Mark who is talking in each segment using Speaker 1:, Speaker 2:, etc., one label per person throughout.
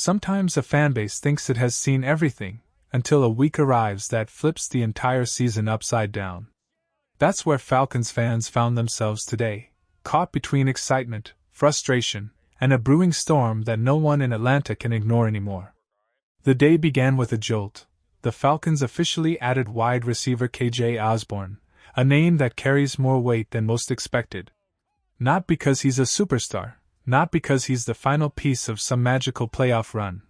Speaker 1: Sometimes a fanbase thinks it has seen everything, until a week arrives that flips the entire season upside down. That's where Falcons fans found themselves today, caught between excitement, frustration, and a brewing storm that no one in Atlanta can ignore anymore. The day began with a jolt. The Falcons officially added wide receiver KJ Osborne, a name that carries more weight than most expected. Not because he's a superstar, not because he's the final piece of some magical playoff run,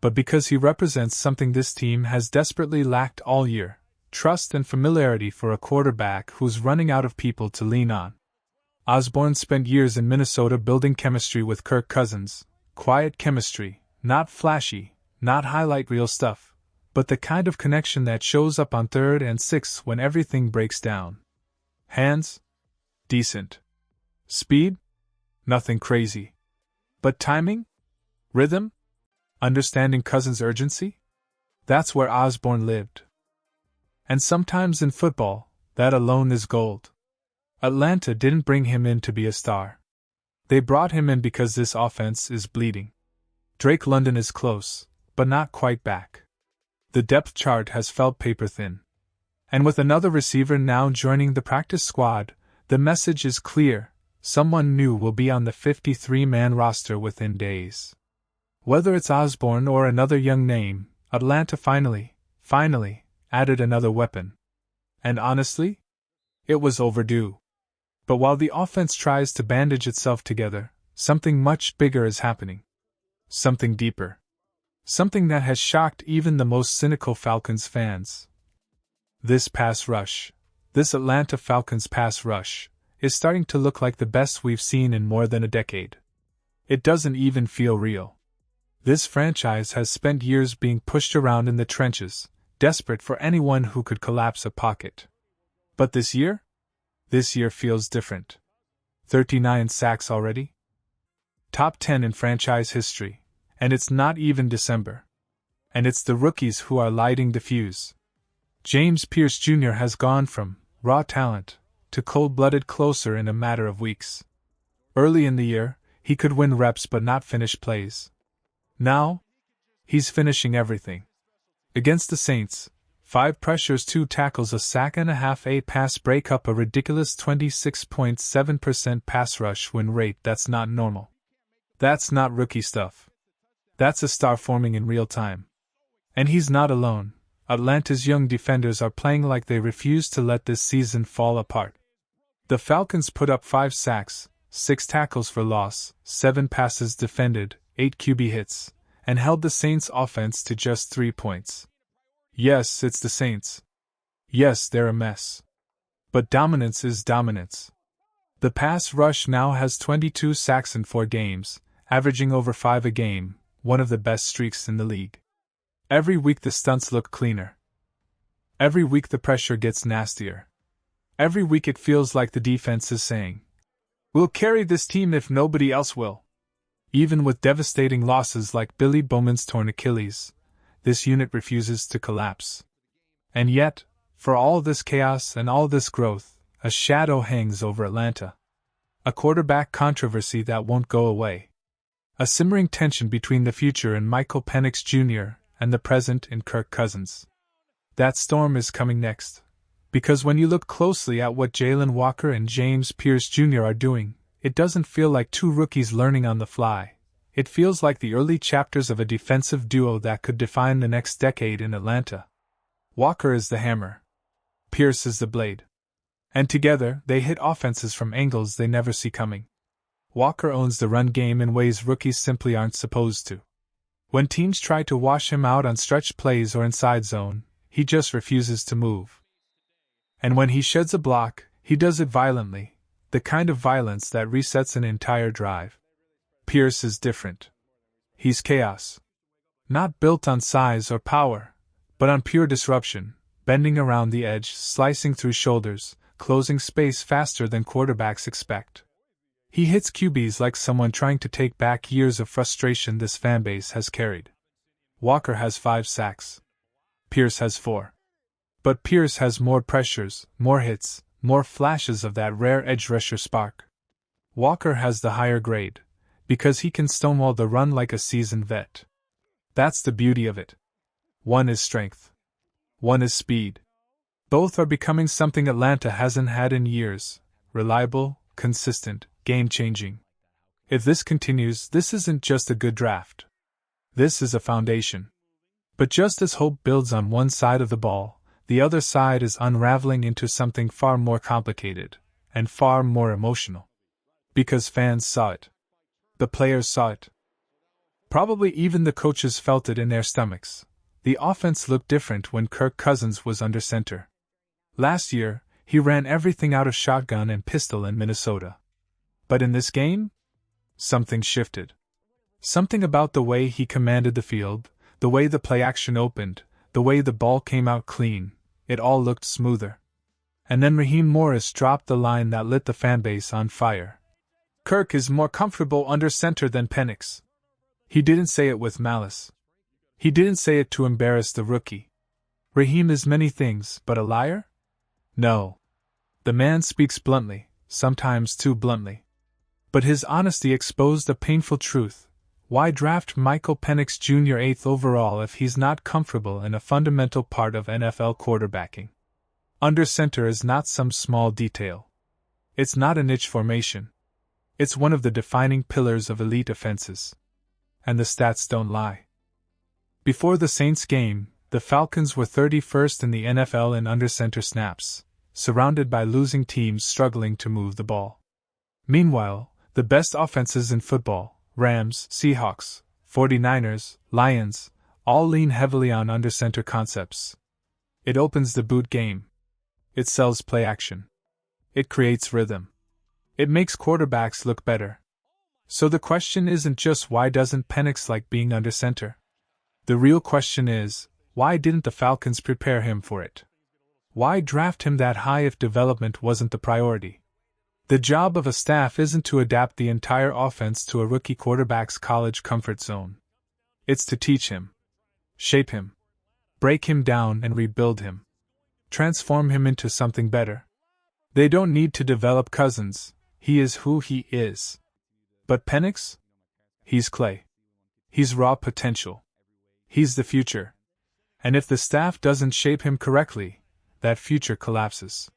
Speaker 1: but because he represents something this team has desperately lacked all year: trust and familiarity for a quarterback who's running out of people to lean on. Osborne spent years in Minnesota building chemistry with Kirk Cousins, quiet chemistry, not flashy, not highlight reel stuff, but the kind of connection that shows up on 3rd and 6 when everything breaks down. Hands? Decent. Speed? Nothing crazy. But timing? Rhythm? Understanding Cousins' urgency? That's where Osborne lived. And sometimes in football, that alone is gold. Atlanta didn't bring him in to be a star. They brought him in because this offense is bleeding. Drake London is close, but not quite back. The depth chart has felt paper thin. And with another receiver now joining the practice squad, the message is clear: someone new will be on the 53-man roster within days. Whether it's Osborne or another young name, Atlanta finally added another weapon. And honestly, it was overdue. But while the offense tries to bandage itself together, something much bigger is happening. Something deeper. Something that has shocked even the most cynical Falcons fans. This Atlanta Falcons pass rush, is starting to look like the best we've seen in more than a decade. It doesn't even feel real. This franchise has spent years being pushed around in the trenches, desperate for anyone who could collapse a pocket. But this year? This year feels different. 39 sacks already? Top 10 in franchise history, and it's not even December. And it's the rookies who are lighting the fuse. James Pierce Jr. has gone from raw talent to cold-blooded closer in a matter of weeks. Early in the year, he could win reps but not finish plays. Now, he's finishing everything. Against the Saints, 5 pressures, 2 tackles, a sack and a half, a pass breakup, a ridiculous 26.7% pass rush win rate. That's not normal. That's not rookie stuff. That's a star forming in real time. And he's not alone. Atlanta's young defenders are playing like they refuse to let this season fall apart. The Falcons put up 5 sacks, 6 tackles for loss, 7 passes defended, 8 QB hits, and held the Saints' offense to just 3 points. Yes, it's the Saints. Yes, they're a mess. But dominance is dominance. The pass rush now has 22 sacks in 4 games, averaging over 5 a game, one of the best streaks in the league. Every week the stunts look cleaner. Every week the pressure gets nastier. Every week it feels like the defense is saying, "We'll carry this team if nobody else will." Even with devastating losses like Billy Bowman's torn Achilles, this unit refuses to collapse. And yet, for all this chaos and all this growth, a shadow hangs over Atlanta. A quarterback controversy that won't go away. A simmering tension between the future in Michael Penix Jr. and the present in Kirk Cousins. That storm is coming next. Because when you look closely at what Jalen Walker and James Pierce Jr. are doing, it doesn't feel like 2 rookies learning on the fly. It feels like the early chapters of a defensive duo that could define the next decade in Atlanta. Walker is the hammer. Pierce is the blade. And together, they hit offenses from angles they never see coming. Walker owns the run game in ways rookies simply aren't supposed to. When teams try to wash him out on stretch plays or inside zone, he just refuses to move. And when he sheds a block, he does it violently, the kind of violence that resets an entire drive. Pierce is different. He's chaos. Not built on size or power, but on pure disruption, bending around the edge, slicing through shoulders, closing space faster than quarterbacks expect. He hits QBs like someone trying to take back years of frustration this fanbase has carried. Walker has 5 sacks. Pierce has 4. But Pierce has more pressures, more hits, more flashes of that rare edge rusher spark. Walker has the higher grade, because he can stonewall the run like a seasoned vet. That's the beauty of it. One is strength. One is speed. Both are becoming something Atlanta hasn't had in years: reliable, consistent, game-changing. If this continues, this isn't just a good draft. This is a foundation. But just as hope builds on one side of the ball, the other side is unraveling into something far more complicated, and far more emotional. Because fans saw it. The players saw it. Probably even the coaches felt it in their stomachs. The offense looked different when Kirk Cousins was under center. Last year, he ran everything out of shotgun and pistol in Minnesota. But in this game, something shifted. Something about the way he commanded the field, the way the play action opened, the way the ball came out clean, it all looked smoother. And then Raheem Morris dropped the line that lit the fanbase on fire. Kirk is more comfortable under center than Penix. He didn't say it with malice. He didn't say it to embarrass the rookie. Raheem is many things, but a liar? No. The man speaks bluntly, sometimes too bluntly. But his honesty exposed a painful truth. Why draft Michael Penix Jr. 8th overall if he's not comfortable in a fundamental part of NFL quarterbacking? Under center is not some small detail. It's not a niche formation. It's one of the defining pillars of elite offenses. And the stats don't lie. Before the Saints game, the Falcons were 31st in the NFL in under center snaps, surrounded by losing teams struggling to move the ball. Meanwhile, the best offenses in football, Rams, Seahawks, 49ers, Lions, all lean heavily on under center concepts. It opens the boot game. It sells play action. It creates rhythm. It makes quarterbacks look better. So the question isn't just why doesn't Penix like being under center? The real question is, why didn't the Falcons prepare him for it? Why draft him that high if development wasn't the priority? The job of a staff isn't to adapt the entire offense to a rookie quarterback's college comfort zone. It's to teach him, shape him, break him down and rebuild him, transform him into something better. They don't need to develop Cousins, he is who he is. But Penix? He's clay. He's raw potential. He's the future. And if the staff doesn't shape him correctly, that future collapses.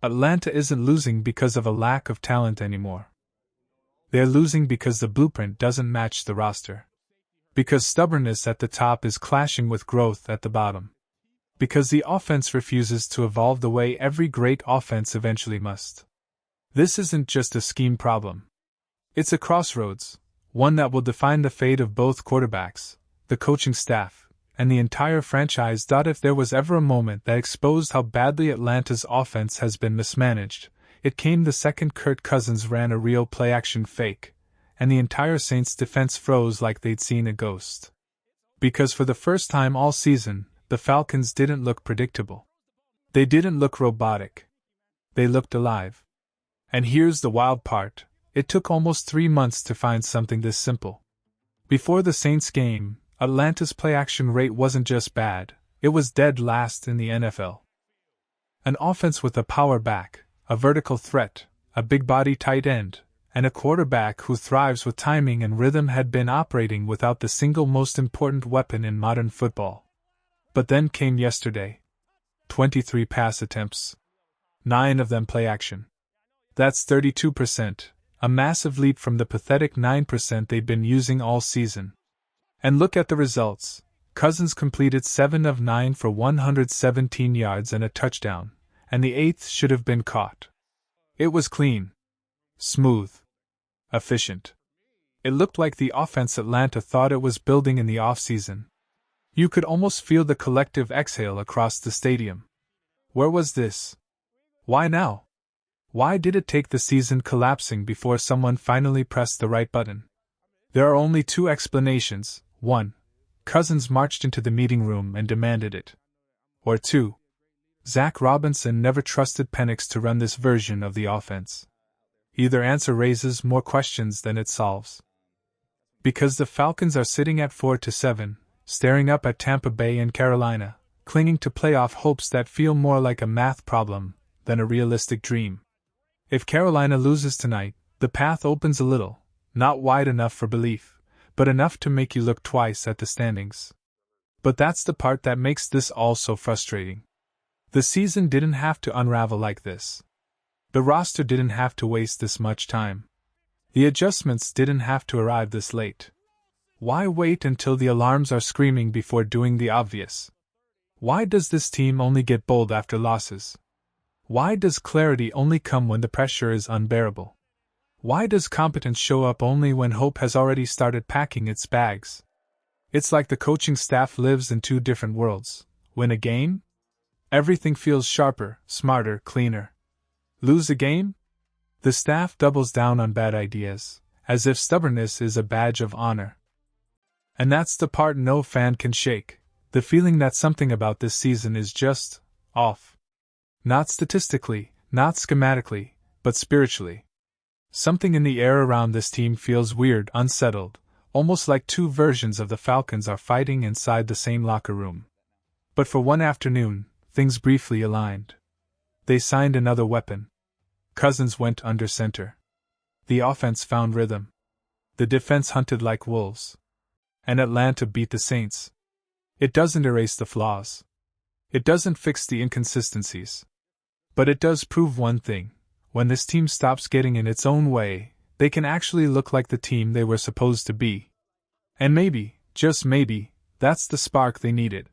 Speaker 1: Atlanta isn't losing because of a lack of talent anymore. They're losing because the blueprint doesn't match the roster. Because stubbornness at the top is clashing with growth at the bottom. Because the offense refuses to evolve the way every great offense eventually must. This isn't just a scheme problem. It's a crossroads, one that will define the fate of both quarterbacks, the coaching staff, and the entire franchise. If there was ever a moment that exposed how badly Atlanta's offense has been mismanaged, it came the second Kirk Cousins ran a real play-action fake, and the entire Saints defense froze like they'd seen a ghost. Because for the first time all season, the Falcons didn't look predictable. They didn't look robotic. They looked alive. And here's the wild part. It took almost 3 months to find something this simple. Before the Saints game, Atlanta's play-action rate wasn't just bad, it was dead last in the NFL. An offense with a power back, a vertical threat, a big-body tight end, and a quarterback who thrives with timing and rhythm had been operating without the single most important weapon in modern football. But then came yesterday. 23 pass attempts. 9 of them play-action. That's 32%. A massive leap from the pathetic 9% they'd been using all season. And look at the results. Cousins completed 7 of 9 for 117 yards and a touchdown, and the 8th should have been caught. It was clean, smooth, efficient. It looked like the offense Atlanta thought it was building in the offseason. You could almost feel the collective exhale across the stadium. Where was this? Why now? Why did it take the season collapsing before someone finally pressed the right button? There are only 2 explanations. 1. Cousins marched into the meeting room and demanded it. Or 2. Zach Robinson never trusted Penix to run this version of the offense. Either answer raises more questions than it solves. Because the Falcons are sitting at 4-7, staring up at Tampa Bay and Carolina, clinging to playoff hopes that feel more like a math problem than a realistic dream. If Carolina loses tonight, the path opens a little, not wide enough for belief, but enough to make you look twice at the standings. But that's the part that makes this all so frustrating. The season didn't have to unravel like this. The roster didn't have to waste this much time. The adjustments didn't have to arrive this late. Why wait until the alarms are screaming before doing the obvious? Why does this team only get bold after losses? Why does clarity only come when the pressure is unbearable? Why does competence show up only when hope has already started packing its bags? It's like the coaching staff lives in two different worlds. Win a game? Everything feels sharper, smarter, cleaner. Lose a game? The staff doubles down on bad ideas, as if stubbornness is a badge of honor. And that's the part no fan can shake, the feeling that something about this season is just off. Not statistically, not schematically, but spiritually. Something in the air around this team feels weird, unsettled, almost like two versions of the Falcons are fighting inside the same locker room. But for one afternoon, things briefly aligned. They signed another weapon. Cousins went under center. The offense found rhythm. The defense hunted like wolves. And Atlanta beat the Saints. It doesn't erase the flaws. It doesn't fix the inconsistencies. But it does prove one thing. When this team stops getting in its own way, they can actually look like the team they were supposed to be. And maybe, just maybe, that's the spark they needed.